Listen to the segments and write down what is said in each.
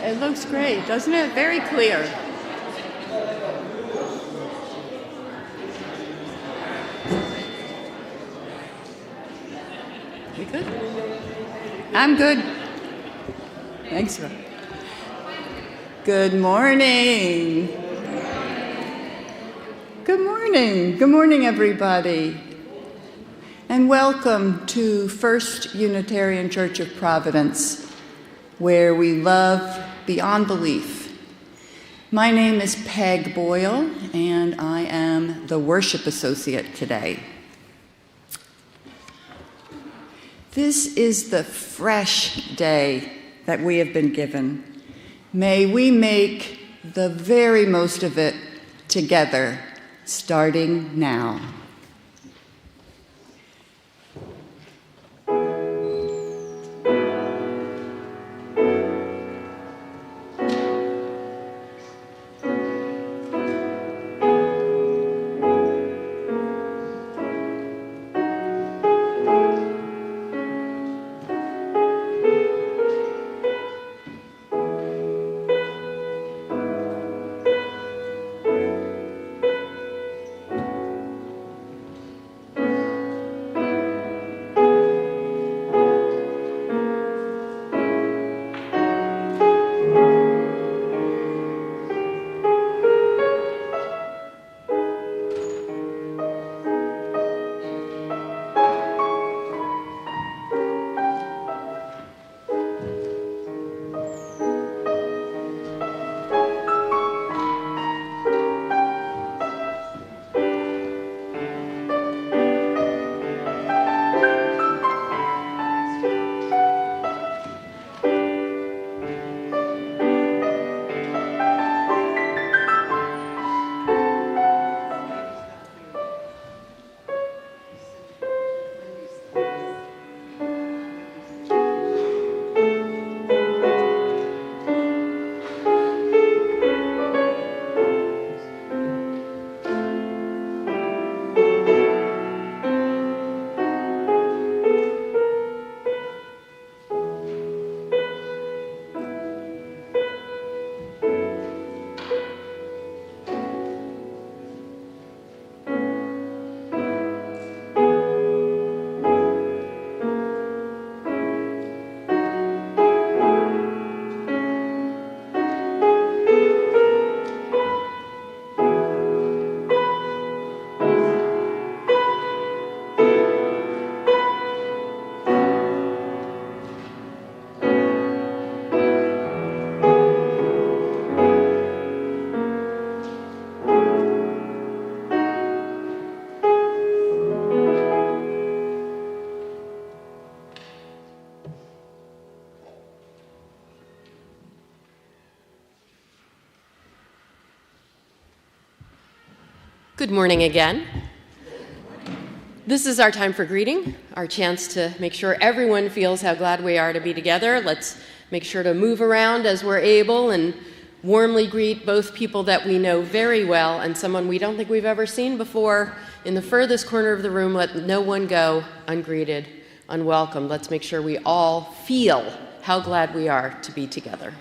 It looks great, doesn't it? Very clear. You good? I'm good. Thanks, Rob. Good morning. Good morning. Good morning, everybody. And welcome to First Unitarian Church of Providence, where we love beyond belief. My name is Peg Boyle, and I am the worship associate today. This is the fresh day that we have been given. May we make the very most of it together, starting now. Good morning again. This is our time for greeting, our chance to make sure everyone feels how glad we are to be together. Let's make sure to move around as we're able and warmly greet both people that we know very well and someone we don't think we've ever seen before. In the furthest corner of the room, let no one go ungreeted, unwelcomed. Let's make sure we all feel how glad we are to be together.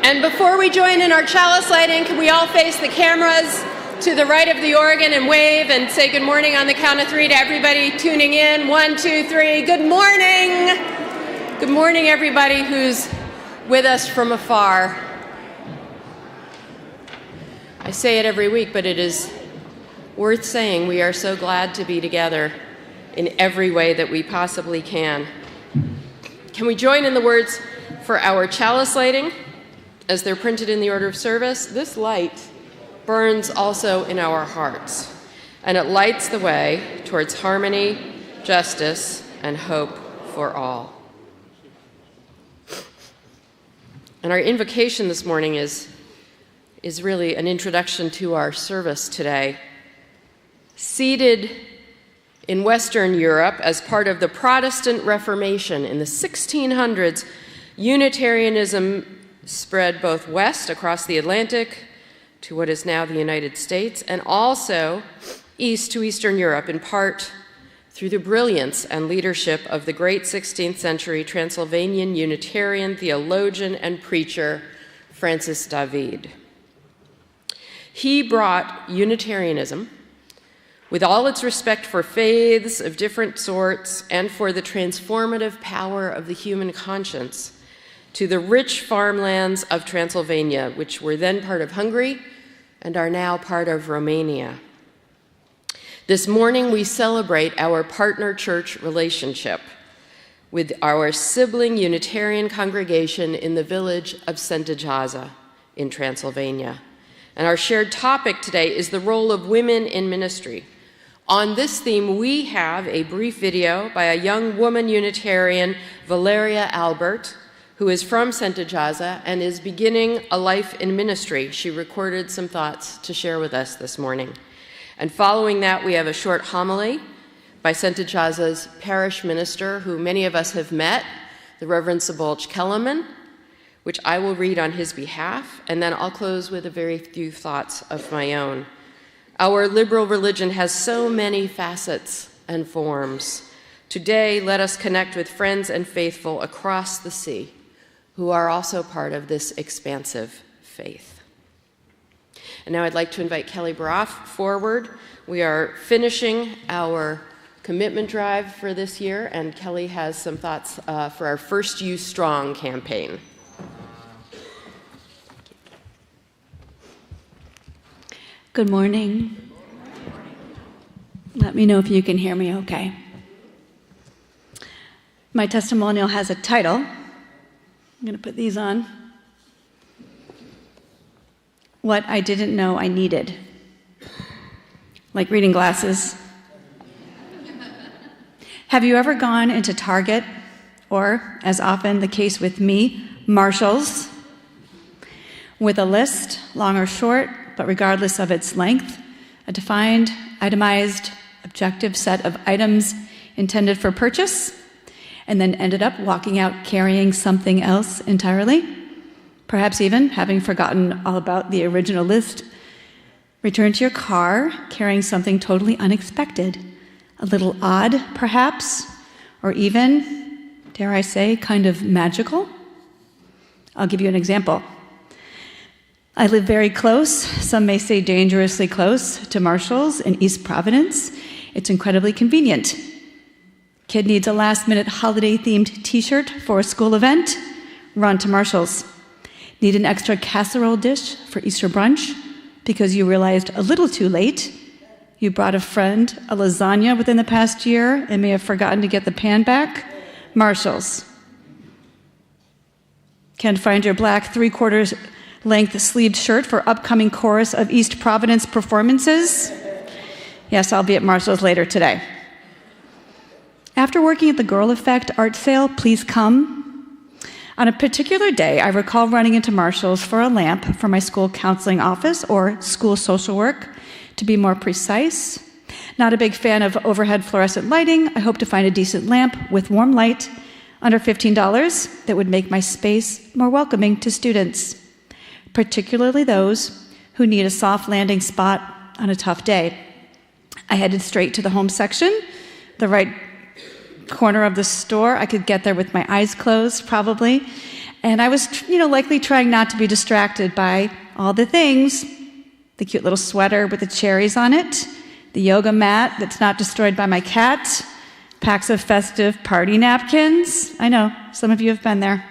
And before we join in our chalice lighting, can we all face the cameras to the right of the organ and wave and say good morning on the count of three to everybody tuning in? 1, 2, 3. Good morning. Good morning, everybody who's with us from afar. I say it every week, but it is worth saying we are so glad to be together in every way that we possibly can. Can we join in the words for our chalice lighting as they're printed in the order of service? This light burns also in our hearts, and it lights the way towards harmony, justice, and hope for all. And our invocation this morning is really an introduction to our service today. Seated in Western Europe as part of the Protestant Reformation in the 1600s, Unitarianism spread both west across the Atlantic to what is now the United States, and also east to Eastern Europe, in part through the brilliance and leadership of the great 16th century Transylvanian Unitarian theologian and preacher, Francis David. He brought Unitarianism, with all its respect for faiths of different sorts and for the transformative power of the human conscience, to the rich farmlands of Transylvania, which were then part of Hungary and are now part of Romania. This morning, we celebrate our partner church relationship with our sibling Unitarian congregation in the village of Sędziejaza in Transylvania. And our shared topic today is the role of women in ministry. On this theme, we have a brief video by a young woman Unitarian, Valeria Albert, who is from Sędziejaza and is beginning a life in ministry. She recorded some thoughts to share with us this morning. And following that, we have a short homily by Sędziejaza's parish minister, who many of us have met, the Reverend Sabolch Kellerman, which I will read on his behalf, and then I'll close with a very few thoughts of my own. Our liberal religion has so many facets and forms. Today, let us connect with friends and faithful across the sea who are also part of this expansive faith. And now I'd like to invite Kelly Baroff forward. We are finishing our commitment drive for this year, and Kelly has some thoughts for our First You Strong campaign. Good morning. Let me know if you can hear me okay. My testimonial has a title. I'm going to put these on. What I didn't know I needed. Like reading glasses. Have you ever gone into Target, or, as often the case with me, Marshall's, with a list, long or short, but regardless of its length, a defined, itemized, objective set of items intended for purchase, and then ended up walking out carrying something else entirely, perhaps even having forgotten all about the original list, return to your car carrying something totally unexpected, a little odd, perhaps, or even, dare I say, kind of magical? I'll give you an example. I live very close, some may say dangerously close, to Marshall's in East Providence. It's incredibly convenient. Kid needs a last-minute holiday-themed t-shirt for a school event? Run to Marshall's. Need an extra casserole dish for Easter brunch because you realized a little too late you brought a friend a lasagna within the past year and may have forgotten to get the pan back? Marshall's. Can't find your black 3/4 length sleeved shirt for upcoming chorus of East Providence performances? Yes, I'll be at Marshall's later today. After working at the Girl Effect art sale, please come. On a particular day, I recall running into Marshall's for a lamp for my school counseling office, or school social work, to be more precise. Not a big fan of overhead fluorescent lighting. I hope to find a decent lamp with warm light under $15 that would make my space more welcoming to students, particularly those who need a soft landing spot on a tough day. I headed straight to the home section, the right corner of the store. I could get there with my eyes closed, probably. And I was, likely trying not to be distracted by all the things: the cute little sweater with the cherries on it, the yoga mat that's not destroyed by my cat, packs of festive party napkins. I know, some of you have been there.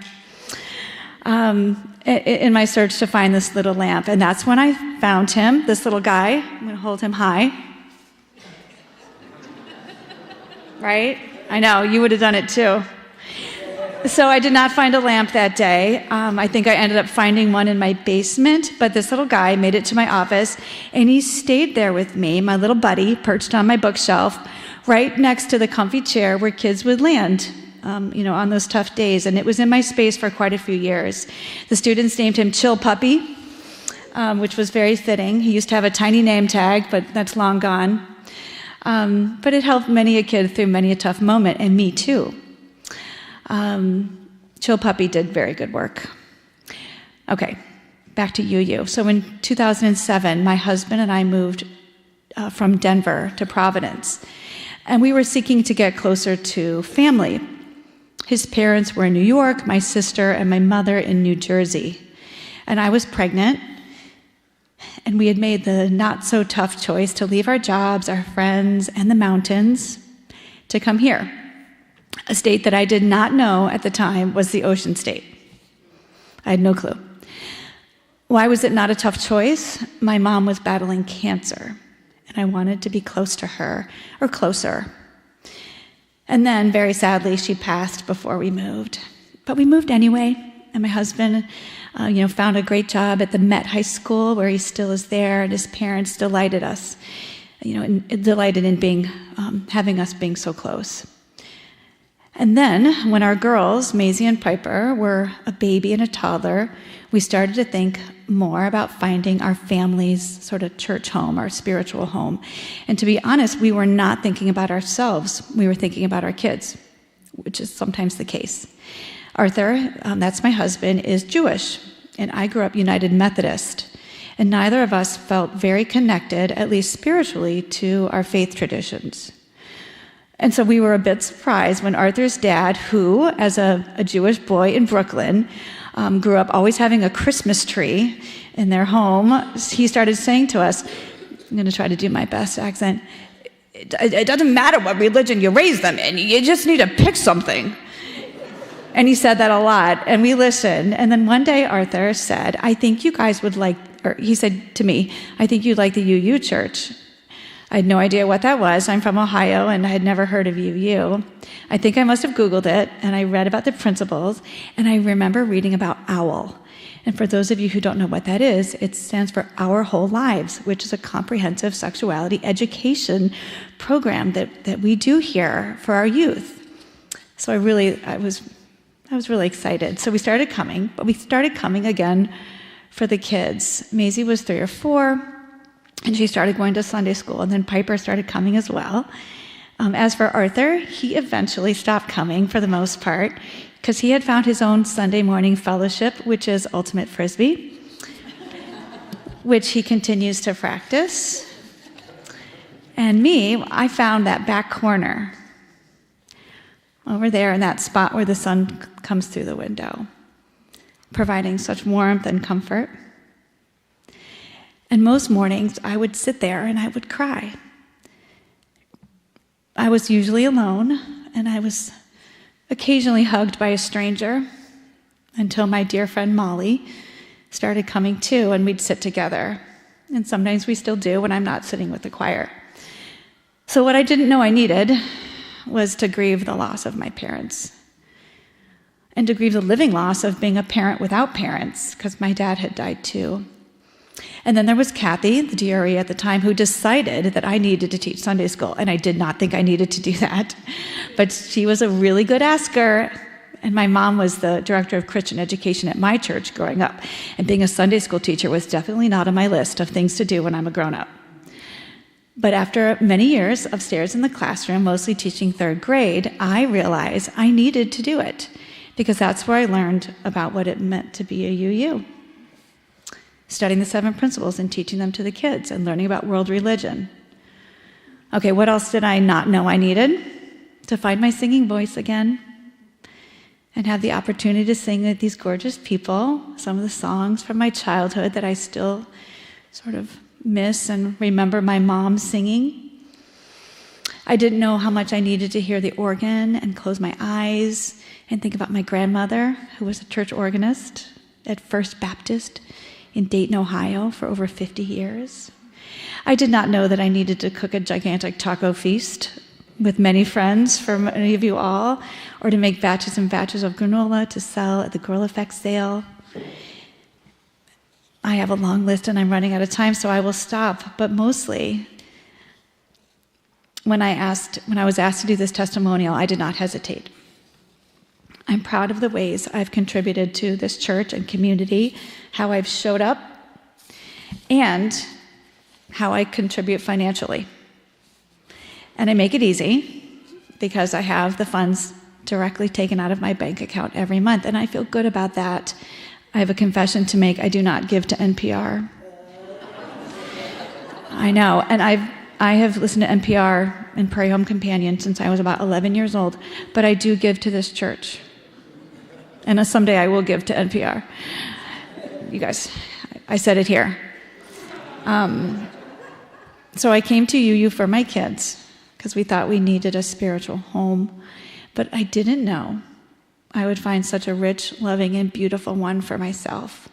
In my search to find this little lamp. And that's when I found him, this little guy. I'm going to hold him high. Right? I know, you would have done it too. So I did not find a lamp that day. I think I ended up finding one in my basement, but this little guy made it to my office, and he stayed there with me, my little buddy, perched on my bookshelf, right next to the comfy chair where kids would land, on those tough days, and it was in my space for quite a few years. The students named him Chill Puppy, which was very fitting. He used to have a tiny name tag, but that's long gone. But it helped many a kid through many a tough moment, and me too. Chill Puppy did very good work. Okay, back to UU. So in 2007, my husband and I moved from Denver to Providence. And we were seeking to get closer to family. His parents were in New York, my sister and my mother in New Jersey. And I was pregnant, and we had made the not-so-tough choice to leave our jobs, our friends, and the mountains to come here. A state that I did not know at the time was the Ocean State. I had no clue. Why was it not a tough choice? My mom was battling cancer, and I wanted to be close to her, or closer. And then, very sadly, she passed before we moved. But we moved anyway, and my husband found a great job at the Met High School, where he still is there, and his parents delighted us, delighted in having us being so close. And then, when our girls, Maisie and Piper, were a baby and a toddler, we started to think more about finding our family's sort of church home, our spiritual home. And to be honest, we were not thinking about ourselves. We were thinking about our kids, which is sometimes the case. Arthur, that's my husband, is Jewish, and I grew up United Methodist. And neither of us felt very connected, at least spiritually, to our faith traditions. And so we were a bit surprised when Arthur's dad, who, as a Jewish boy in Brooklyn, grew up always having a Christmas tree in their home, he started saying to us, I'm going to try to do my best accent, it doesn't matter what religion you raise them in, you just need to pick something. And he said that a lot, and we listened. And then one day Arthur said, I think you guys would like, or he said to me, I think you'd like the UU church. I had no idea what that was. I'm from Ohio, and I had never heard of UU. I think I must have Googled it, and I read about the principles, and I remember reading about OWL. And for those of you who don't know what that is, it stands for Our Whole Lives, which is a comprehensive sexuality education program that we do here for our youth. So I was really excited. So we started coming, but we started coming again for the kids. Maisie was 3 or 4. And she started going to Sunday school, and then Piper started coming as well. As for Arthur, he eventually stopped coming for the most part because he had found his own Sunday morning fellowship, which is Ultimate Frisbee, which he continues to practice. And me, I found that back corner over there in that spot where the sun comes through the window, providing such warmth and comfort. And most mornings, I would sit there and I would cry. I was usually alone, and I was occasionally hugged by a stranger until my dear friend Molly started coming too, and we'd sit together. And sometimes we still do when I'm not sitting with the choir. So what I didn't know I needed was to grieve the loss of my parents, and to grieve the living loss of being a parent without parents, because my dad had died too. And then there was Kathy, the DRE at the time, who decided that I needed to teach Sunday school, and I did not think I needed to do that. But she was a really good asker, and my mom was the director of Christian education at my church growing up, and being a Sunday school teacher was definitely not on my list of things to do when I'm a grown-up. But after many years upstairs in the classroom, mostly teaching 3rd grade, I realized I needed to do it, because that's where I learned about what it meant to be a UU. Studying the 7 principles and teaching them to the kids and learning about world religion. Okay, what else did I not know I needed? To find my singing voice again and have the opportunity to sing with these gorgeous people, some of the songs from my childhood that I still sort of miss and remember my mom singing. I didn't know how much I needed to hear the organ and close my eyes and think about my grandmother, who was a church organist at First Baptist in Dayton, Ohio, for over 50 years. I did not know that I needed to cook a gigantic taco feast with many friends for many of you all, or to make batches and batches of granola to sell at the Girl Effect sale. I have a long list and I'm running out of time, so I will stop. But mostly, when I was asked to do this testimonial, I did not hesitate. I'm proud of the ways I've contributed to this church and community, how I've showed up, and how I contribute financially. And I make it easy because I have the funds directly taken out of my bank account every month, and I feel good about that. I have a confession to make. I do not give to NPR. I know, and I have listened to NPR and Prairie Home Companion since I was about 11 years old, but I do give to this church. And someday I will give to NPR. You guys, I said it here. So I came to UU for my kids because we thought we needed a spiritual home. But I didn't know I would find such a rich, loving, and beautiful one for myself.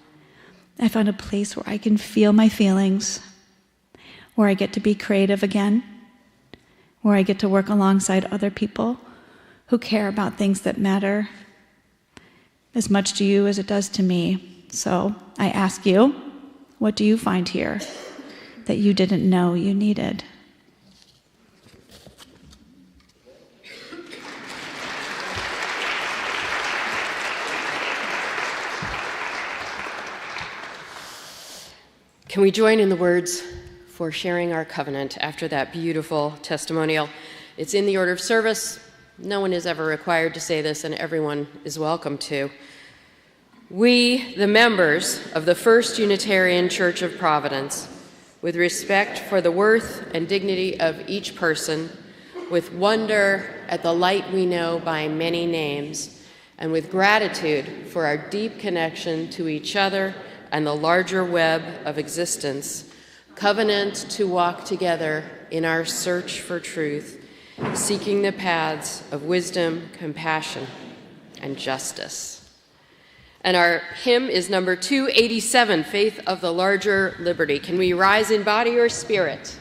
I found a place where I can feel my feelings, where I get to be creative again, where I get to work alongside other people who care about things that matter as much to you as it does to me. So I ask you, what do you find here that you didn't know you needed? Can we join in the words for sharing our covenant after that beautiful testimonial? It's in the order of service. No one is ever required to say this, and everyone is welcome to. We, the members of the First Unitarian Church of Providence, with respect for the worth and dignity of each person, with wonder at the light we know by many names, and with gratitude for our deep connection to each other and the larger web of existence, covenant to walk together in our search for truth, seeking the paths of wisdom, compassion, and justice. And our hymn is number 287, Faith of the Larger Liberty. Can we rise in body or spirit?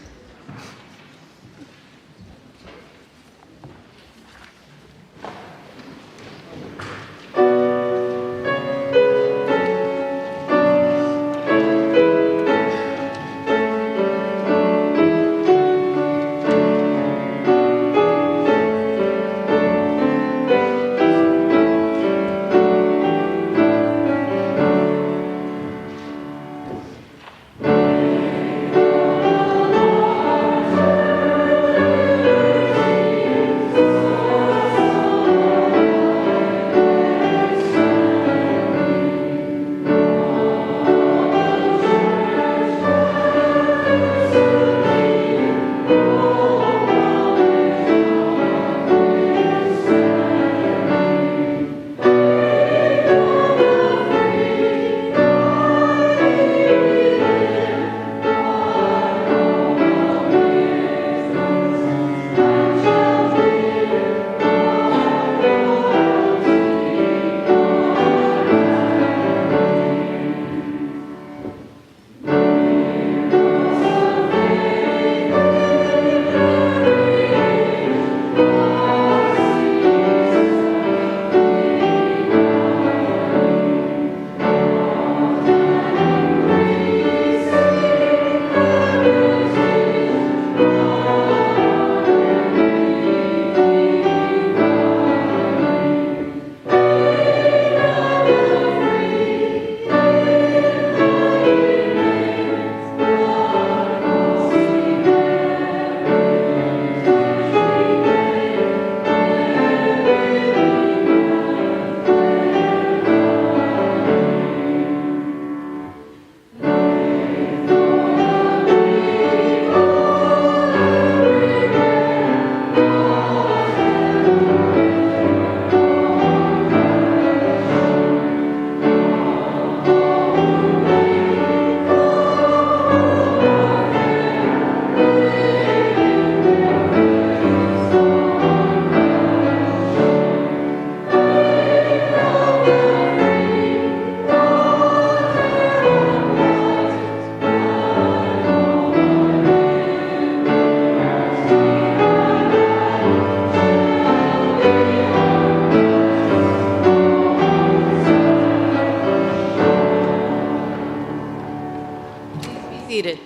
Seated.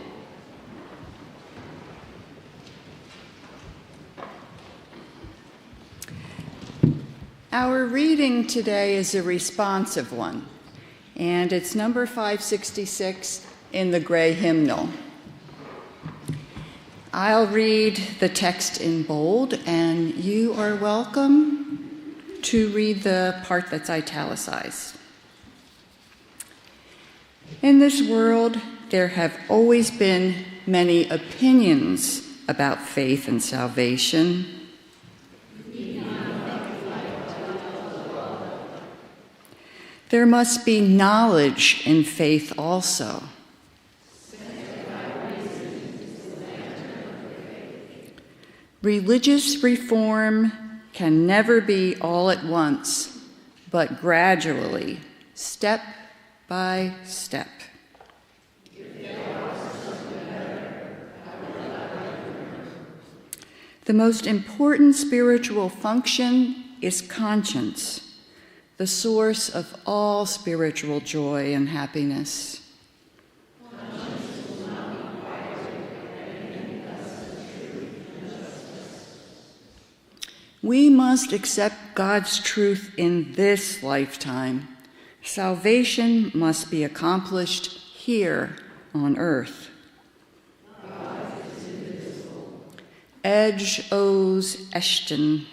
Our reading today is a responsive one, and it's number 566 in the gray hymnal. I'll read the text in bold, and you are welcome to read the part that's italicized. In this world, there have always been many opinions about faith and salvation. There must be knowledge in faith also. Religious reform can never be all at once, but gradually, step by step. The most important spiritual function is conscience, the source of all spiritual joy and happiness. We must accept God's truth in this lifetime. Salvation must be accomplished here on earth. Edge O's Eshton.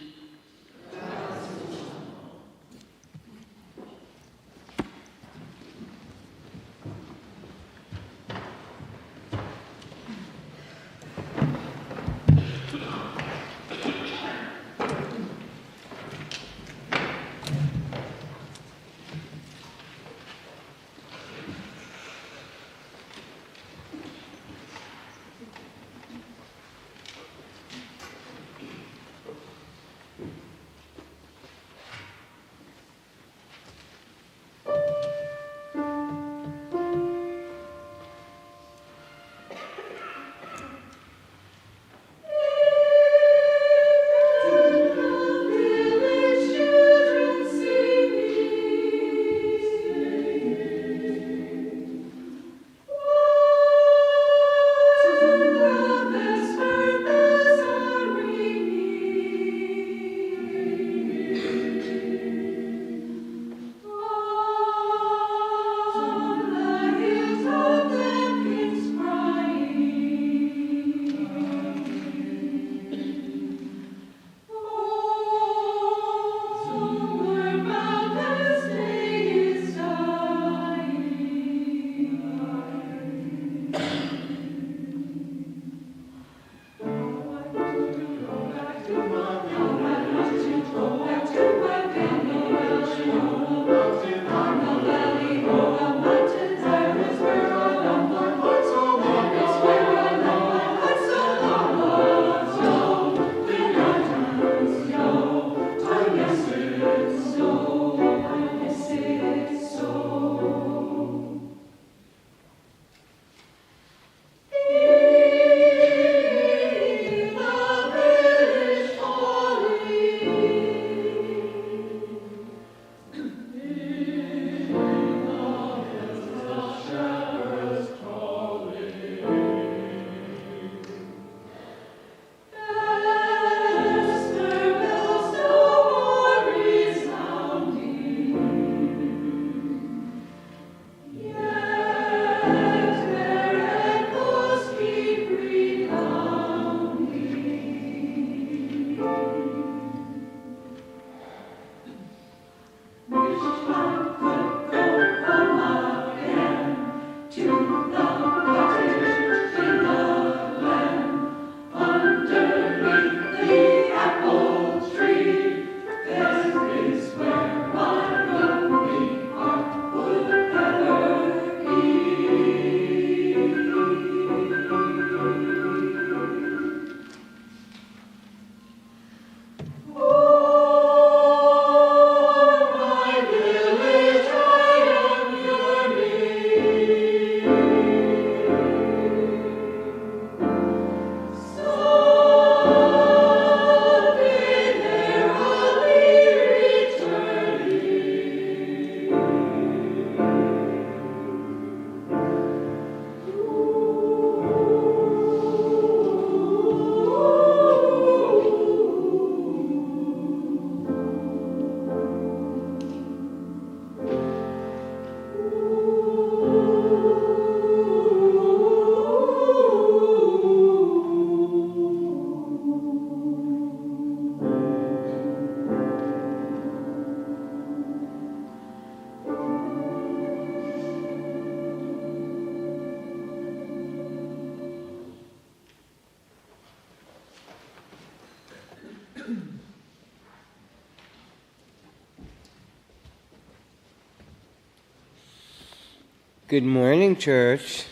Good morning, church.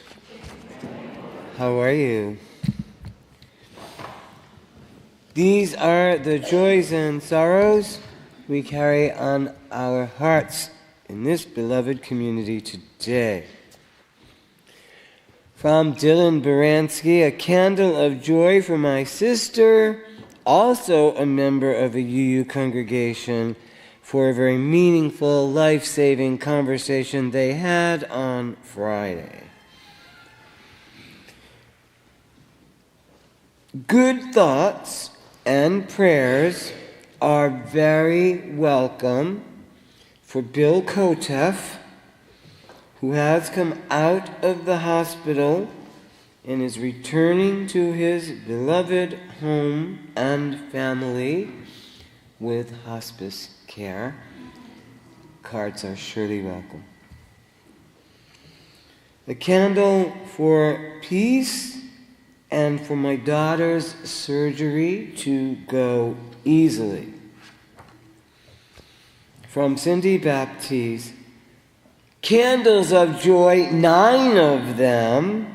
How are you? These are the joys and sorrows we carry on our hearts in this beloved community today. From Dylan Baranski, a candle of joy for my sister, also a member of a UU congregation, for a very meaningful, life-saving conversation they had on Friday. Good thoughts and prayers are very welcome for Bill Kotef, who has come out of the hospital and is returning to his beloved home and family with hospice care. Cards are surely welcome. A candle for peace and for my daughter's surgery to go easily. From Cindy Baptiste, candles of joy, 9 of them,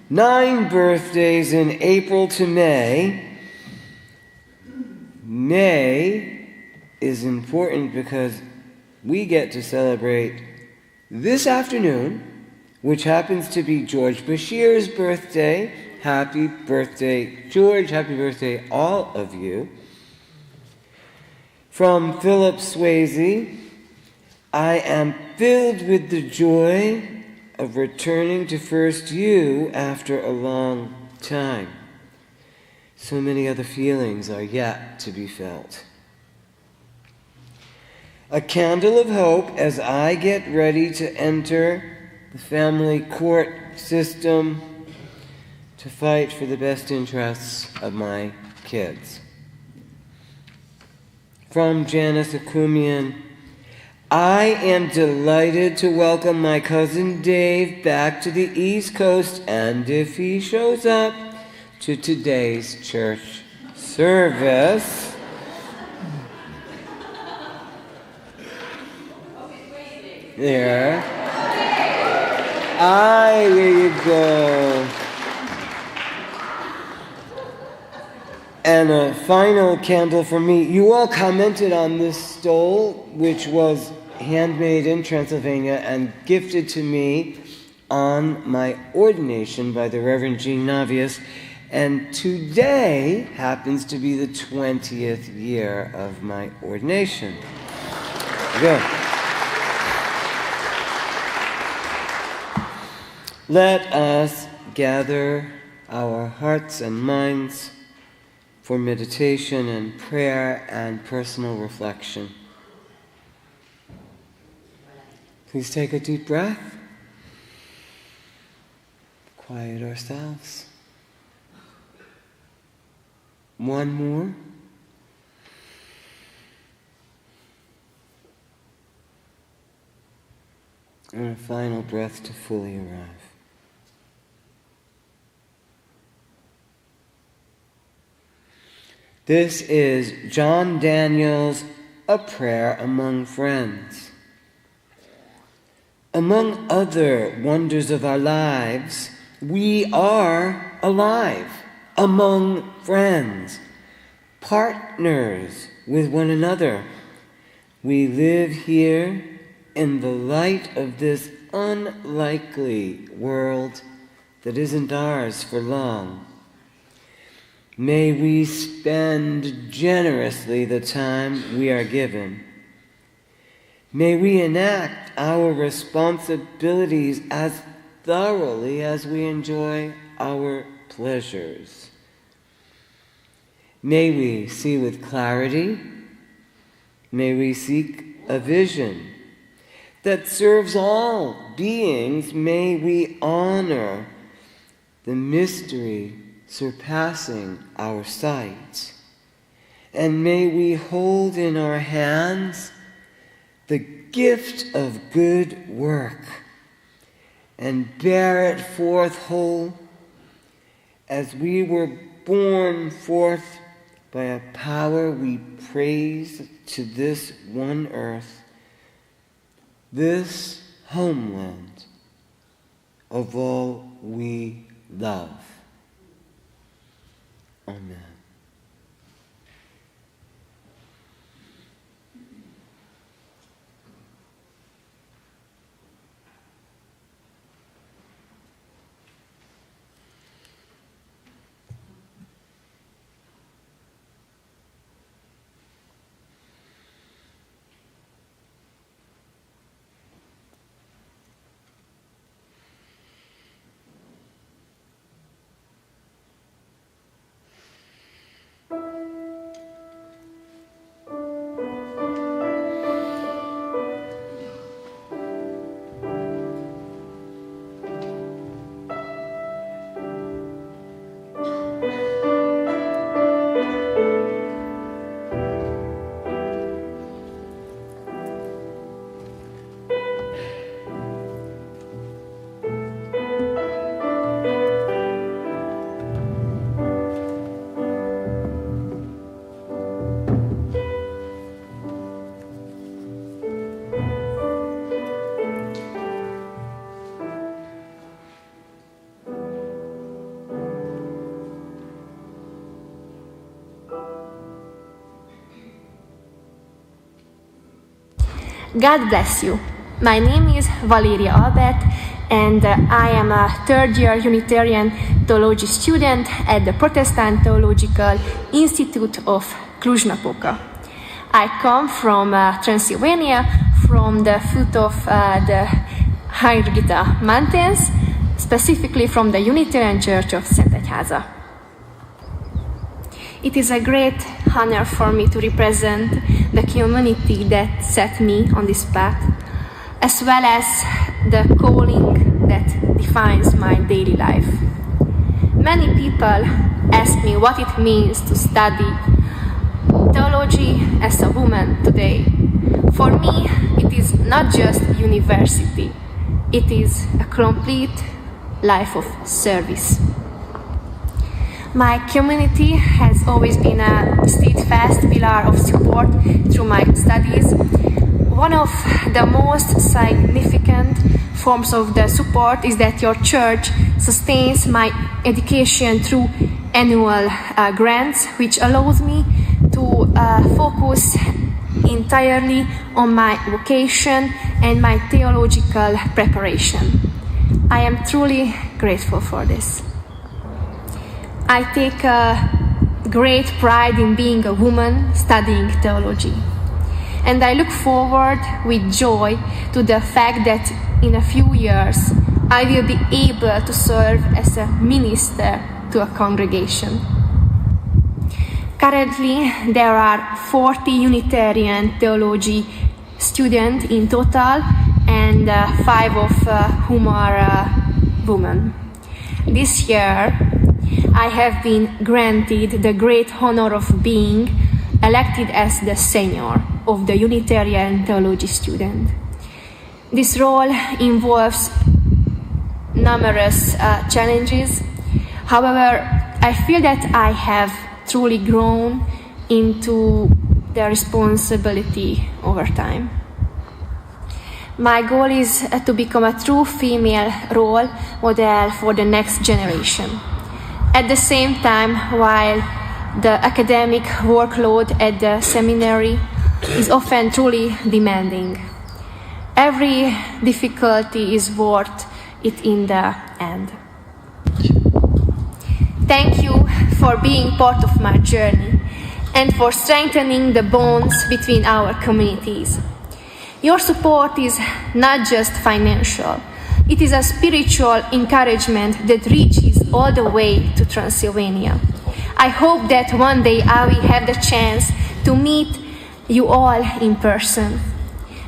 9 birthdays in April to May. May is important because we get to celebrate this afternoon, which happens to be George Bashir's birthday. Happy birthday, George. Happy birthday, all of you. From Philip Swayze, I am filled with the joy of returning to First U after a long time. So many other feelings are yet to be felt. A candle of hope as I get ready to enter the family court system to fight for the best interests of my kids. From Janice Akumian, I am delighted to welcome my cousin Dave back to the East Coast, and if he shows up, to today's church service. There. There you go. And a final candle for me. You all commented on this stole, which was handmade in Transylvania and gifted to me on my ordination by the Reverend Jean Navius. And today happens to be the 20th year of my ordination. There you go. Let us gather our hearts and minds for meditation and prayer and personal reflection. Please take a deep breath. Quiet ourselves. One more. And a final breath to fully arrive. This is John Daniel's A Prayer Among Friends. Among other wonders of our lives, we are alive among friends, partners with one another. We live here in the light of this unlikely world that isn't ours for long. May we spend generously the time we are given. May we enact our responsibilities as thoroughly as we enjoy our pleasures. May we see with clarity. May we seek a vision that serves all beings. May we honor the mystery surpassing our sight. And may we hold in our hands the gift of good work and bear it forth whole as we were born forth by a power we praise to this one earth, this homeland of all we love. Amen. God bless you. My name is Valeria Albert, and I am a third-year Unitarian theology student at the Protestant Theological Institute of Cluj-Napoca. I come from Transylvania, from the foot of the Hyrgita Mountains, specifically from the Unitarian Church of Szentegyháza. It is a great honor for me to represent the community that set me on this path, as well as the calling that defines my daily life. Many people ask me what it means to study theology as a woman today. For me, it is not just university, it is a complete life of service. My community has always been a steadfast pillar of support through my studies. One of the most significant forms of the support is that your church sustains my education through annual grants, which allows me to focus entirely on my vocation and my theological preparation. I am truly grateful for this. I take great pride in being a woman studying theology. And I look forward with joy to the fact that in a few years I will be able to serve as a minister to a congregation. Currently, there are 40 Unitarian theology students in total, and 5 of whom are women. This year, I have been granted the great honor of being elected as the senior of the Unitarian theology student. This role involves numerous challenges. However, I feel that I have truly grown into the responsibility over time. My goal is to become a true female role model for the next generation. At the same time, while the academic workload at the seminary is often truly demanding, every difficulty is worth it in the end. Thank you for being part of my journey and for strengthening the bonds between our communities. Your support is not just financial, it is a spiritual encouragement that reaches all the way to Transylvania. I hope that one day I will have the chance to meet you all in person.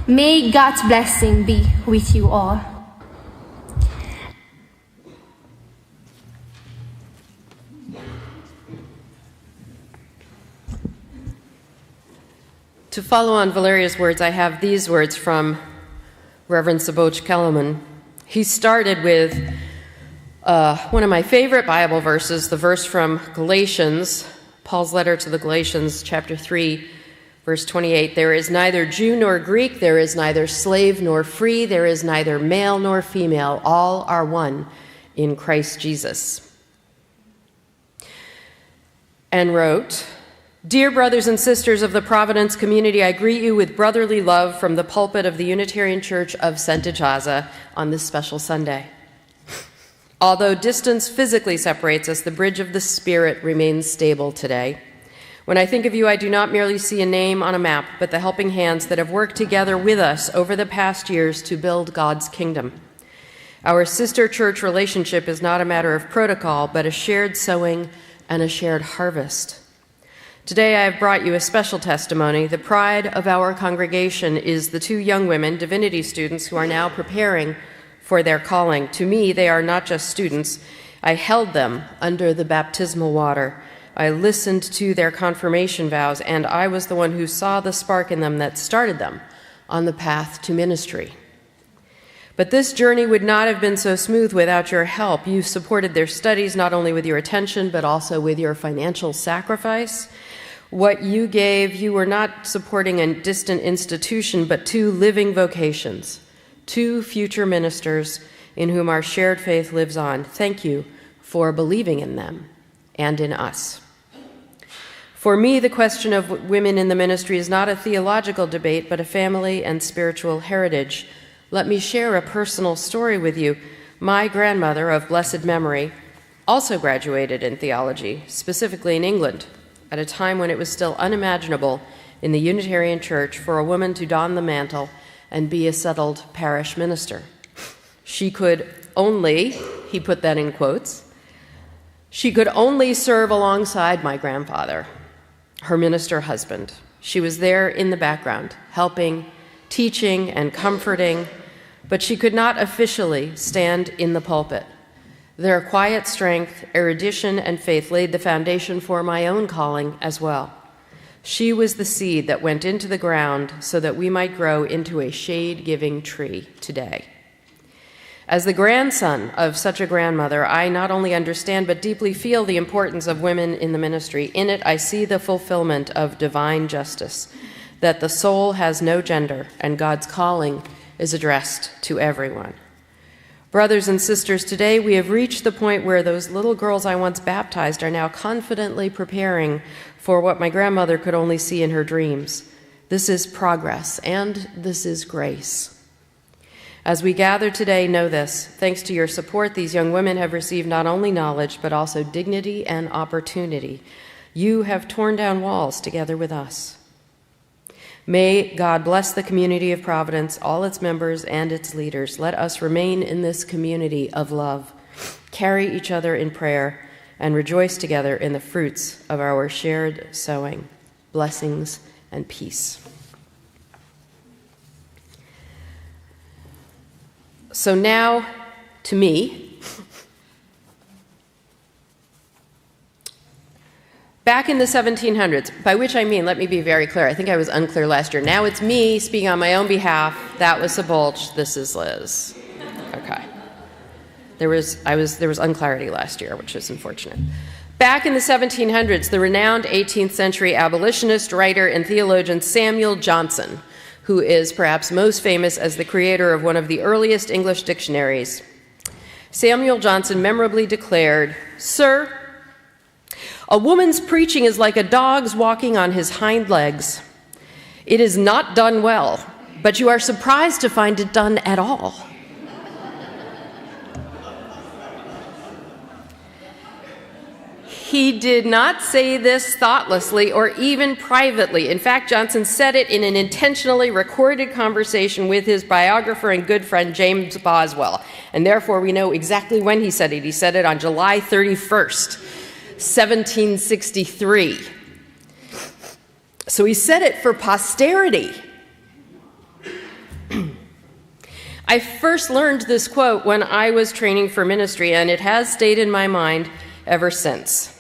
May God's blessing be with you all. To follow on Valeria's words, I have these words from Reverend Saboch Kellerman. He started with one of my favorite Bible verses, the verse from Galatians, Paul's letter to the Galatians, chapter 3, Verse 28, there is neither Jew nor Greek, there is neither slave nor free, there is neither male nor female. All are one in Christ Jesus. And wrote, Dear brothers and sisters of the Providence community, I greet you with brotherly love from the pulpit of the Unitarian Church of Sant'Egiasa on this special Sunday. Although distance physically separates us, the bridge of the Spirit remains stable today. When I think of you, I do not merely see a name on a map, but the helping hands that have worked together with us over the past years to build God's kingdom. Our sister church relationship is not a matter of protocol, but a shared sowing and a shared harvest. Today I have brought you a special testimony. The pride of our congregation is the two young women, divinity students, who are now preparing for their calling. To me, they are not just students. I held them under the baptismal water. I listened to their confirmation vows, and I was the one who saw the spark in them that started them on the path to ministry. But this journey would not have been so smooth without your help. You supported their studies not only with your attention, but also with your financial sacrifice. What you gave, you were not supporting a distant institution, but two living vocations, two future ministers in whom our shared faith lives on. Thank you for believing in them and in us. For me, the question of women in the ministry is not a theological debate, but a family and spiritual heritage. Let me share a personal story with you. My grandmother of blessed memory also graduated in theology, specifically in England, at a time when it was still unimaginable in the Unitarian Church for a woman to don the mantle and be a settled parish minister. She could only, he put that in quotes, she could only serve alongside my grandfather, her minister husband. She was there in the background, helping, teaching, and comforting, but she could not officially stand in the pulpit. Their quiet strength, erudition, and faith laid the foundation for my own calling as well. She was the seed that went into the ground so that we might grow into a shade-giving tree today. As the grandson of such a grandmother, I not only understand but deeply feel the importance of women in the ministry. In it, I see the fulfillment of divine justice, that the soul has no gender and God's calling is addressed to everyone. Brothers and sisters, today we have reached the point where those little girls I once baptized are now confidently preparing for what my grandmother could only see in her dreams. This is progress, and this is grace. As we gather today, know this. Thanks to your support, these young women have received not only knowledge, but also dignity and opportunity. You have torn down walls together with us. May God bless the community of Providence, all its members and its leaders. Let us remain in this community of love, carry each other in prayer, and rejoice together in the fruits of our shared sowing. Blessings and peace. So now, to me, back in the 1700s, by which I mean, let me be very clear, I think I was unclear last year. Now it's me speaking on my own behalf. That was Sebulch, this is Liz. Okay. There was unclarity last year, which is unfortunate. Back in the 1700s, the renowned 18th century abolitionist, writer, and theologian Samuel Johnson, who is perhaps most famous as the creator of one of the earliest English dictionaries. Samuel Johnson memorably declared, "Sir, a woman's preaching is like a dog's walking on his hind legs. It is not done well, but you are surprised to find it done at all." He did not say this thoughtlessly or even privately. In fact, Johnson said it in an intentionally recorded conversation with his biographer and good friend James Boswell. And therefore, we know exactly when he said it. He said it on July 31st, 1763. So he said it for posterity. I first learned this quote when I was training for ministry, and it has stayed in my mind ever since.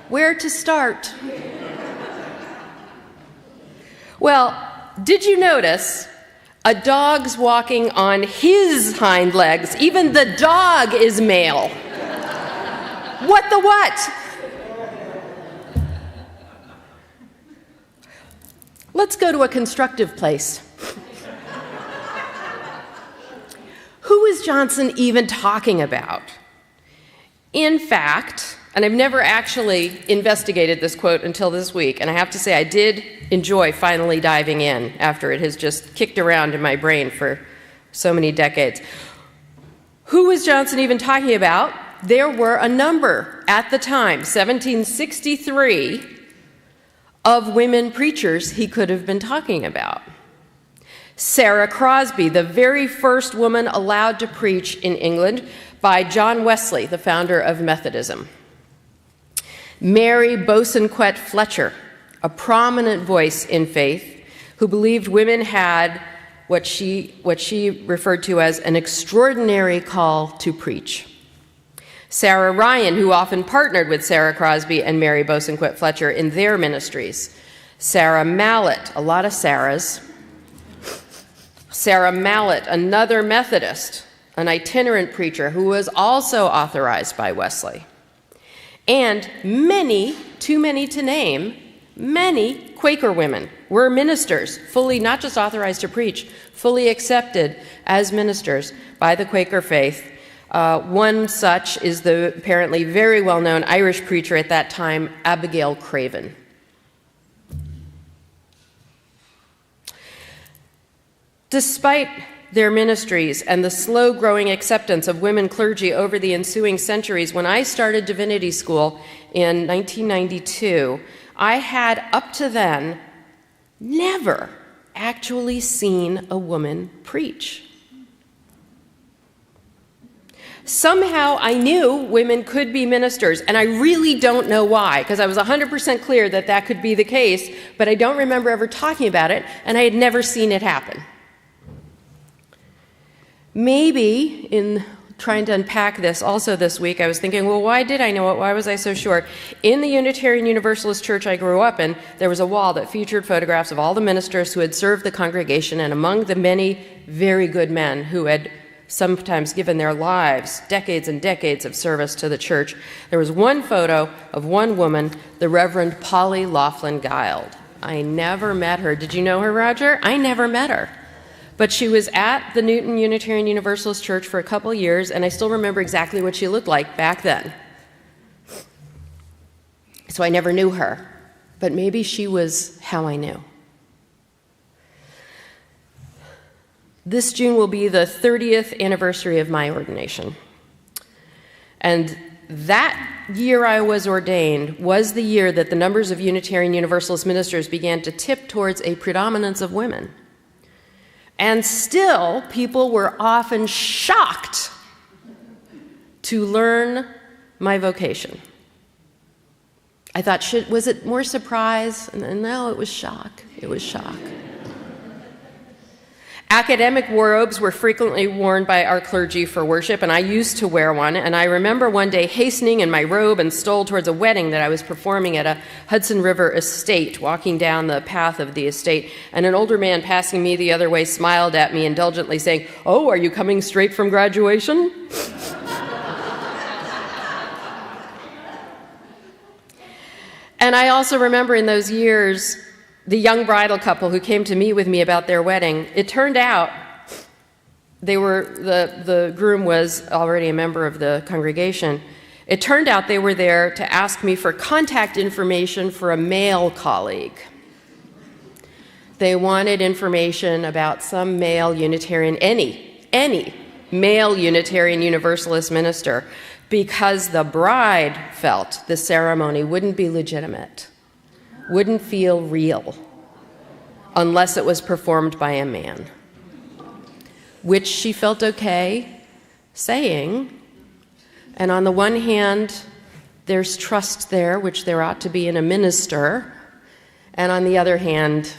Where to start? Well, did you notice a dog's walking on his hind legs? Even the dog is male. What the what? Let's go to a constructive place. Who is Johnson even talking about? In fact, and I've never actually investigated this quote until this week, and I have to say I did enjoy finally diving in after it has just kicked around in my brain for so many decades. Who was Johnson even talking about? There were a number at the time, 1763, of women preachers he could have been talking about. Sarah Crosby, the very first woman allowed to preach in England by John Wesley, the founder of Methodism. Mary Bosanquet Fletcher, a prominent voice in faith who believed women had what she referred to as an extraordinary call to preach. Sarah Ryan, who often partnered with Sarah Crosby and Mary Bosanquet Fletcher in their ministries. Sarah Mallett, a lot of Sarahs. Sarah Mallett, another Methodist, an itinerant preacher who was also authorized by Wesley. And many, too many to name, many Quaker women were ministers, fully not just authorized to preach, fully accepted as ministers by the Quaker faith. One such is the apparently very well-known Irish preacher at that time, Abigail Craven. Despite their ministries and the slow-growing acceptance of women clergy over the ensuing centuries, when I started divinity school in 1992, I had up to then never actually seen a woman preach. Somehow I knew women could be ministers, and I really don't know why, because I was 100% clear that that could be the case, but I don't remember ever talking about it, and I had never seen it happen. Maybe in trying to unpack this also this week, I was thinking, well, why did I know it? Why was I so sure? In the Unitarian Universalist church I grew up in, there was a wall that featured photographs of all the ministers who had served the congregation, and among the many very good men who had sometimes given their lives, decades and decades of service to the church, there was one photo of one woman, the Reverend Polly Laughlin Guild. I never met her. Did you know her, Roger? I never met her. But she was at the Newton Unitarian Universalist Church for a couple years, and I still remember exactly what she looked like back then. So I never knew her, but maybe she was how I knew. This June will be the 30th anniversary of my ordination. And that year I was ordained was the year that the numbers of Unitarian Universalist ministers began to tip towards a predominance of women. And still, people were often shocked to learn my vocation. I thought, was it more surprise? And no, it was shock. It was shock. Academic robes were frequently worn by our clergy for worship, and I used to wear one. And I remember one day hastening in my robe and stole towards a wedding that I was performing at a Hudson River estate, walking down the path of the estate. And an older man passing me the other way smiled at me indulgently, saying, "Oh, are you coming straight from graduation?" And I also remember in those years, the young bridal couple who came to meet with me about their wedding, it turned out the groom was already a member of the congregation. It turned out they were there to ask me for contact information for a male colleague. They wanted information about some male Unitarian, any male Unitarian Universalist minister, because the bride felt the ceremony wouldn't be legitimate, wouldn't feel real, unless it was performed by a man, which she felt okay saying. And on the one hand, there's trust there, which there ought to be in a minister, and on the other hand,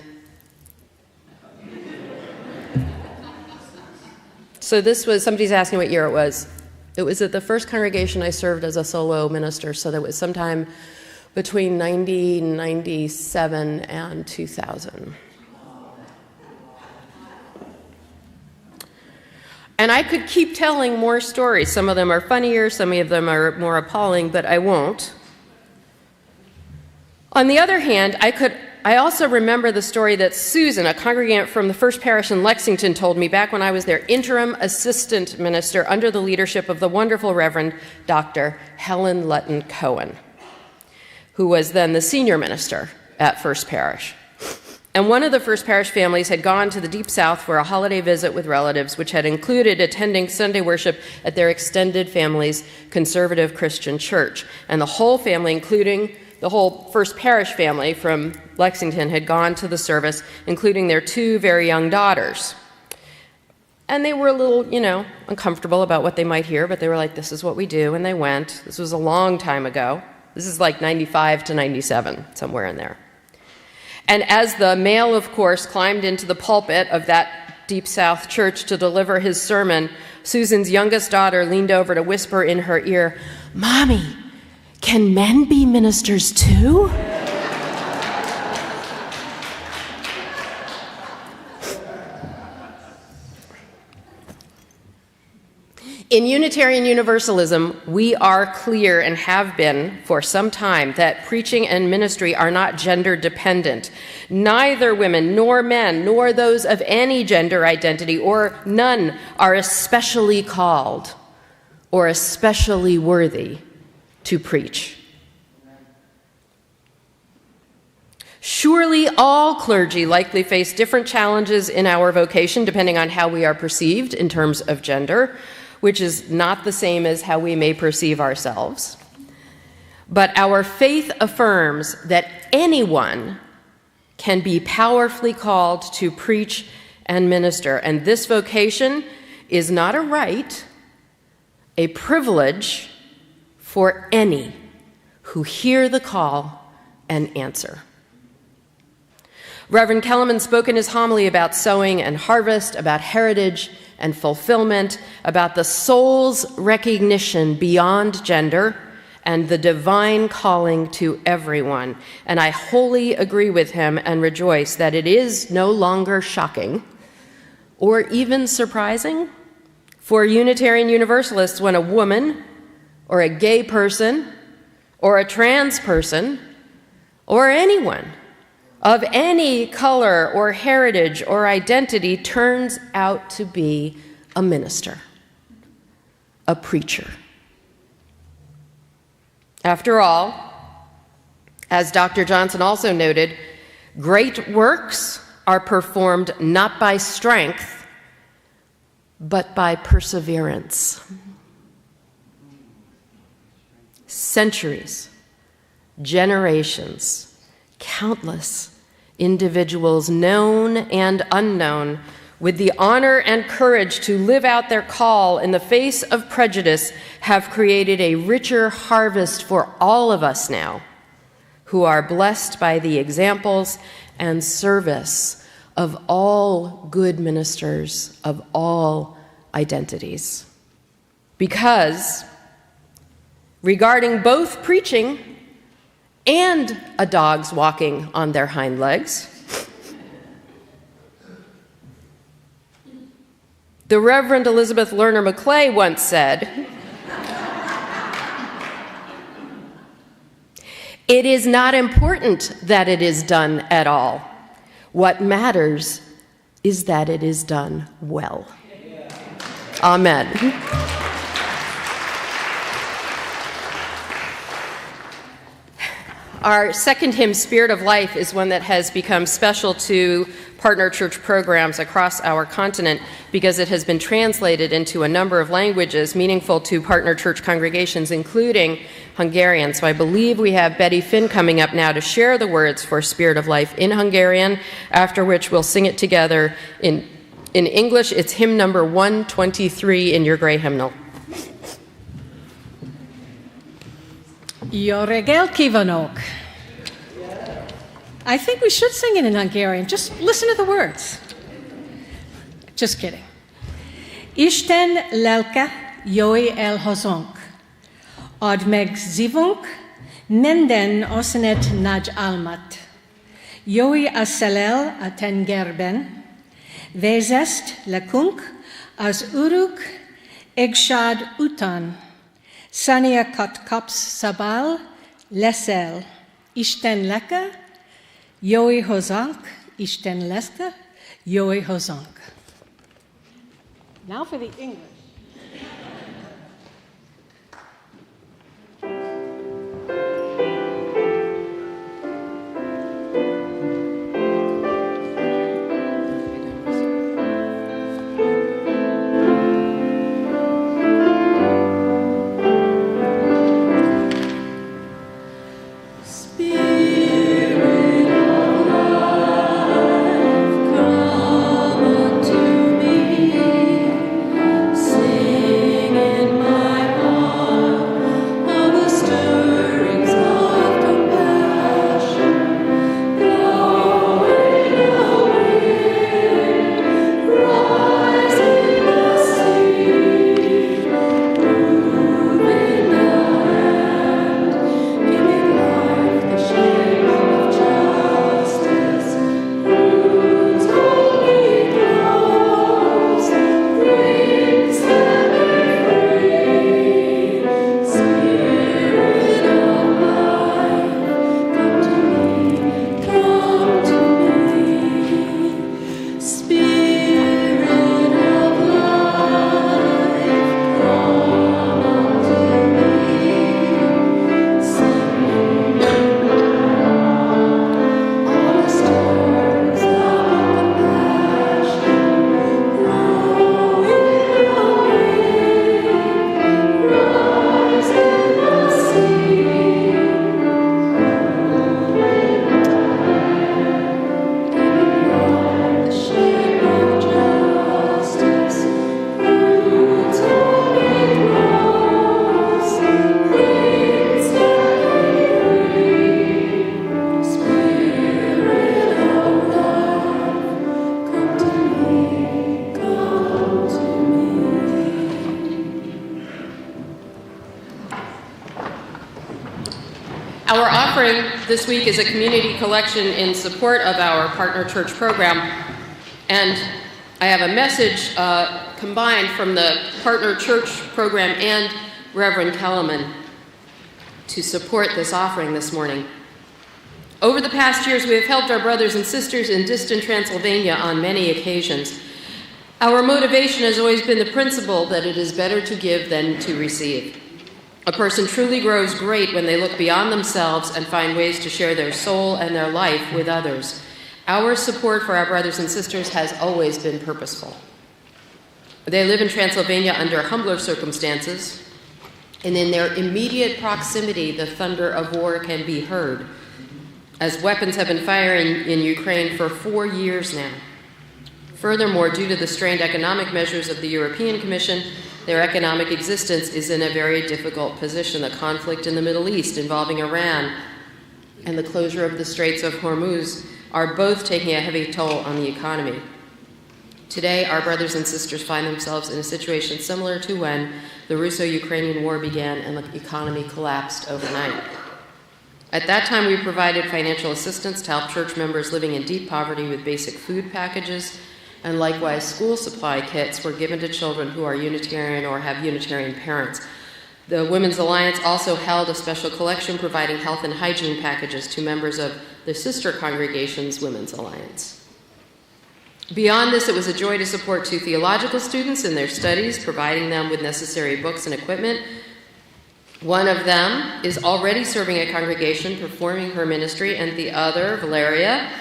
so this was, somebody's asking what year it was. It was at the first congregation I served as a solo minister, so that was sometime between 1997 and 2000. And I could keep telling more stories. Some of them are funnier, some of them are more appalling, but I won't. On the other hand, I also remember the story that Susan, a congregant from the First Parish in Lexington, told me back when I was their interim assistant minister under the leadership of the wonderful Reverend Dr. Helen Lutton Cohen, who was then the senior minister at First Parish. And one of the First Parish families had gone to the Deep South for a holiday visit with relatives, which had included attending Sunday worship at their extended family's conservative Christian church. And the whole family, including the whole First Parish family from Lexington, had gone to the service, including their 2 very young daughters. And they were a little, uncomfortable about what they might hear, but they were like, this is what we do, and they went. This was a long time ago. This is like 95 to 97, somewhere in there. And as the male, of course, climbed into the pulpit of that Deep South church to deliver his sermon, Susan's youngest daughter leaned over to whisper in her ear, "Mommy, can men be ministers too?" In Unitarian Universalism, we are clear and have been for some time that preaching and ministry are not gender dependent. Neither women nor men, nor those of any gender identity, or none, are especially called or especially worthy to preach. Surely all clergy likely face different challenges in our vocation depending on how we are perceived in terms of gender, which is not the same as how we may perceive ourselves. But our faith affirms that anyone can be powerfully called to preach and minister, and this vocation is not a right, a privilege for any who hear the call and answer. Reverend Kellerman spoke in his homily about sowing and harvest, about heritage and fulfillment, about the soul's recognition beyond gender, and the divine calling to everyone. And I wholly agree with him and rejoice that it is no longer shocking or even surprising for Unitarian Universalists when a woman or a gay person or a trans person or anyone of any color or heritage or identity turns out to be a minister, a preacher. After all, as Dr. Johnson also noted, great works are performed not by strength, but by perseverance. Centuries, generations, countless individuals, known and unknown, with the honor and courage to live out their call in the face of prejudice, have created a richer harvest for all of us now, who are blessed by the examples and service of all good ministers of all identities. Because regarding both preaching and a dog's walking on their hind legs, the Reverend Elizabeth Lerner McClay once said, "It is not important that it is done at all. What matters is that it is done well." Amen. Our second hymn, Spirit of Life, is one that has become special to partner church programs across our continent because it has been translated into a number of languages meaningful to partner church congregations, including Hungarian. So I believe we have Betty Finn coming up now to share the words for Spirit of Life in Hungarian, after which we'll sing it together in English. It's hymn number 123 in your gray hymnal. Jó reggelt kívánok! I think we should sing it in Hungarian. Just listen to the words. Just kidding. Isten lelke, jöjj el hozzánk. Add meg szívunk minden osznet nagy álmat. Jöjj a szelel a tengerben. Vezest lekünk Az uruk egshad után, szaniakat kapsz szabál, leszel, Isten leke, jói hozzánk, Isten leszke, jói hozzánk. Now for the English. Our offering this week is a community collection in support of our partner church program, and I have a message combined from the partner church program and Reverend Kellerman to support this offering this morning. Over the past years, we have helped our brothers and sisters in distant Transylvania on many occasions. Our motivation has always been the principle that it is better to give than to receive. A person truly grows great when they look beyond themselves and find ways to share their soul and their life with others. Our support for our brothers and sisters has always been purposeful. They live in Transylvania under humbler circumstances, and in their immediate proximity, the thunder of war can be heard, as weapons have been firing in Ukraine for 4 years now. Furthermore, due to the strained economic measures of the European Commission, their economic existence is in a very difficult position. The conflict in the Middle East involving Iran and the closure of the Straits of Hormuz are both taking a heavy toll on the economy. Today, our brothers and sisters find themselves in a situation similar to when the Russo-Ukrainian war began and the economy collapsed overnight. At that time, we provided financial assistance to help church members living in deep poverty with basic food packages, and likewise school supply kits were given to children who are Unitarian or have Unitarian parents. The Women's Alliance also held a special collection providing health and hygiene packages to members of the sister congregation's Women's Alliance. Beyond this, it was a joy to support 2 theological students in their studies, providing them with necessary books and equipment. One of them is already serving a congregation, performing her ministry, and the other, Valeria,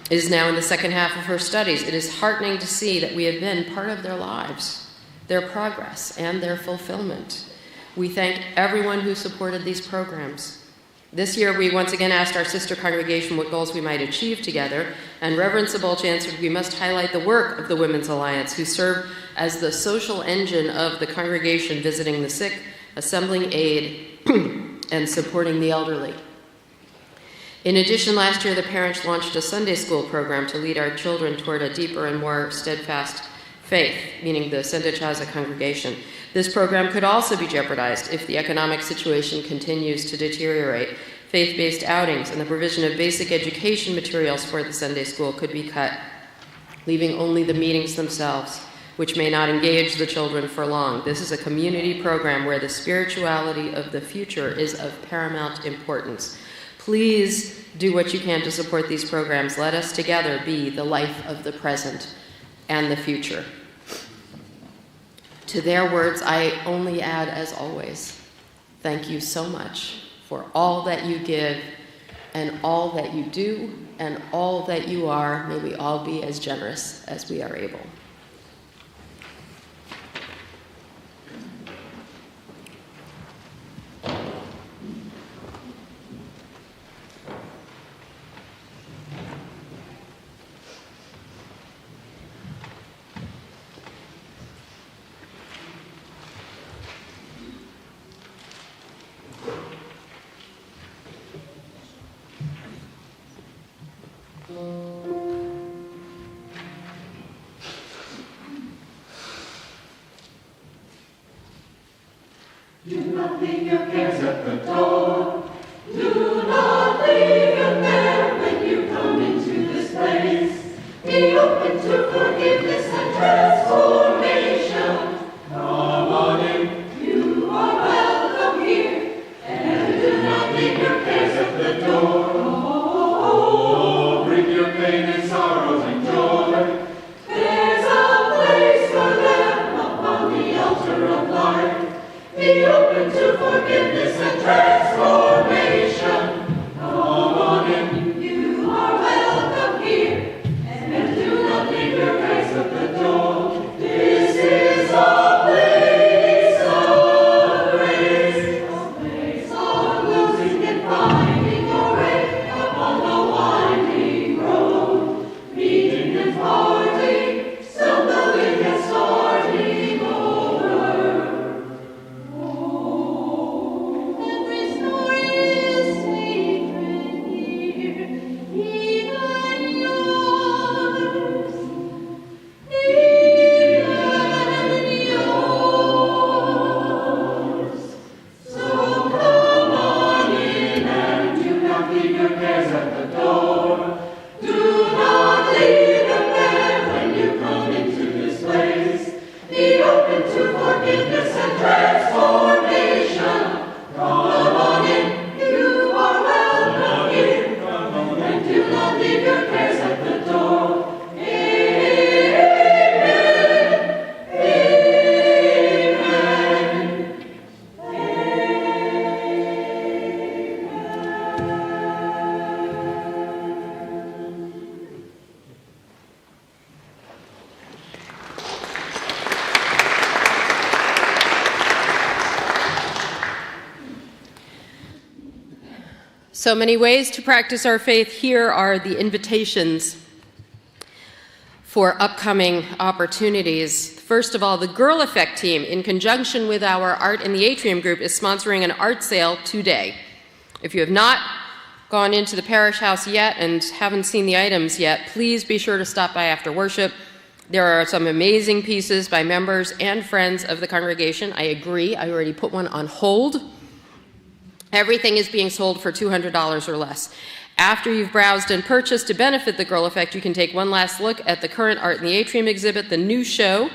is now in the second half of her studies. It is heartening to see that we have been part of their lives, their progress, and their fulfillment. We thank everyone who supported these programs. This year, we once again asked our sister congregation what goals we might achieve together, and Reverend Sebulch answered, we must highlight the work of the Women's Alliance, who serve as the social engine of the congregation, visiting the sick, assembling aid, and supporting the elderly. In addition, last year, the parents launched a Sunday school program to lead our children toward a deeper and more steadfast faith, meaning the Sendechaza congregation. This program could also be jeopardized if the economic situation continues to deteriorate. Faith-based outings and the provision of basic education materials for the Sunday school could be cut, leaving only the meetings themselves. which may not engage the children for long. This is a community program where the spirituality of the future is of paramount importance. Please do what you can to support these programs. Let us together be the life of the present and the future. To their words, I only add, as always, thank you so much for all that you give and all that you do and all that you are. May we all be as generous as we are able. Do not leave your cares at the door. Do not leave them there when you come into this place. Be open to forgiveness and transformation. Come on in. You are welcome here. And do not leave your cares at the door. Oh, bring your pain and sorrows and joy. There's a place for them upon the altar of life. Be open to forgiveness and transformation. Come on in. You are welcome here. And do not leave your cares at the door. This is a place of grace, a place of losing and finding your way upon the winding road, meeting and parting, stumbling and starting over. Every story is sacred here, even yours, So come on in and do not leave your cares at the door. Do not leave them there when you come into this place. Be open to forgiveness and transformation. Come on in, you are welcome here. And do not leave your cares at the door. Amen. Amen. So many ways to practice our faith. Here are the invitations for upcoming opportunities. First of all, the Girl Effect team, in conjunction with our Art in the Atrium group, is sponsoring an art sale today. If you have not gone into the parish house yet and haven't seen the items yet, please be sure to stop by after worship. There are some amazing pieces by members and friends of the congregation. I agree, I already put one on hold. Everything is being sold for $200 or less. After you've browsed and purchased to benefit the Girl Effect, you can take one last look at the current Art in the Atrium exhibit. The new show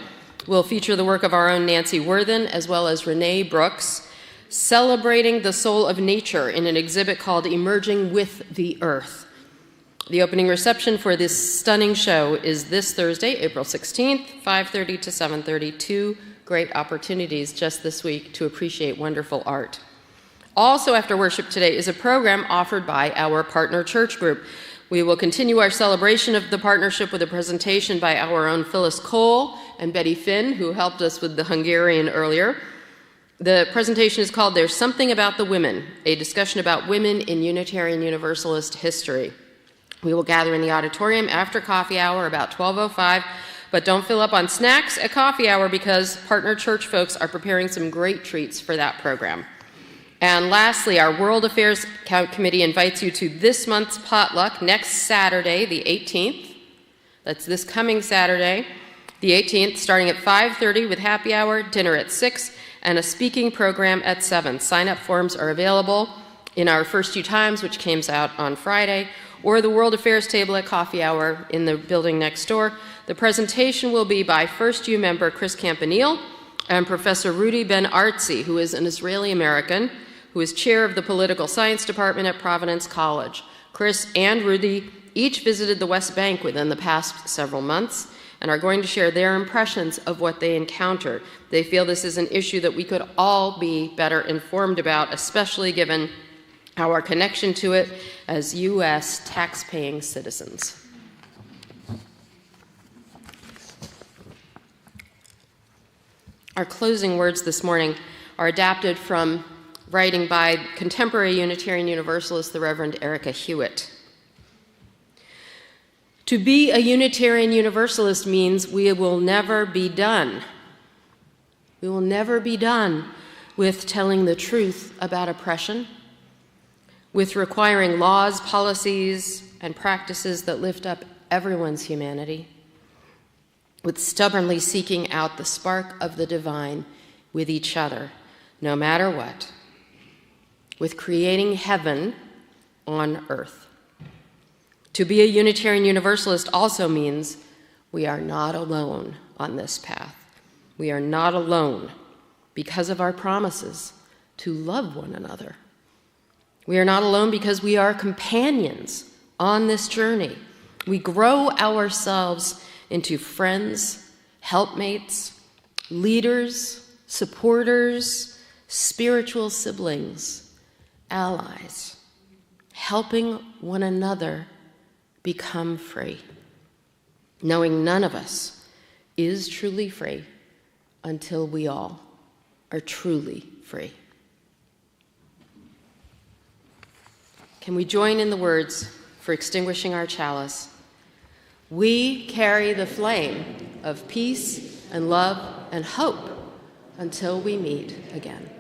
will feature the work of our own Nancy Worthen as well as Renee Brooks, celebrating the soul of nature in an exhibit called Emerging with the Earth. The opening reception for this stunning show is this Thursday, April 16th, 5:30 to 7:30. Two great opportunities just this week to appreciate wonderful art. Also after worship today is a program offered by our partner church group. We will continue our celebration of the partnership with a presentation by our own Phyllis Cole and Betty Finn, who helped us with the Hungarian earlier. The presentation is called There's Something About the Women, a discussion about women in Unitarian Universalist history. We will gather in the auditorium after coffee hour about 12:05, but don't fill up on snacks at coffee hour because partner church folks are preparing some great treats for that program. And lastly, our World Affairs Committee invites you to this month's potluck next Saturday, the 18th. That's this coming Saturday, the 18th, starting at 5:30 with happy hour, dinner at 6, and a speaking program at 7. Sign-up forms are available in our First Few Times, which comes out on Friday, or the World Affairs table at coffee hour in the building next door. The presentation will be by First U member Chris Campanile and Professor Rudy Ben-Artzi, who is an Israeli-American, who is chair of the Political Science Department at Providence College. Chris and Rudy each visited the West Bank within the past several months and are going to share their impressions of what they encountered. They feel this is an issue that we could all be better informed about, especially given our connection to it as U.S. tax-paying citizens. Our closing words this morning are adapted from writing by contemporary Unitarian Universalist, the Reverend Erica Hewitt. To be a Unitarian Universalist means we will never be done. We will never be done with telling the truth about oppression, with requiring laws, policies, and practices that lift up everyone's humanity, with stubbornly seeking out the spark of the divine with each other, no matter what, with creating heaven on earth. To be a Unitarian Universalist also means we are not alone on this path. We are not alone because of our promises to love one another. We are not alone because we are companions on this journey. We grow ourselves into friends, helpmates, leaders, supporters, spiritual siblings, allies, helping one another become free, knowing none of us is truly free until we all are truly free. Can we join in the words for extinguishing our chalice? We carry the flame of peace and love and hope until we meet again.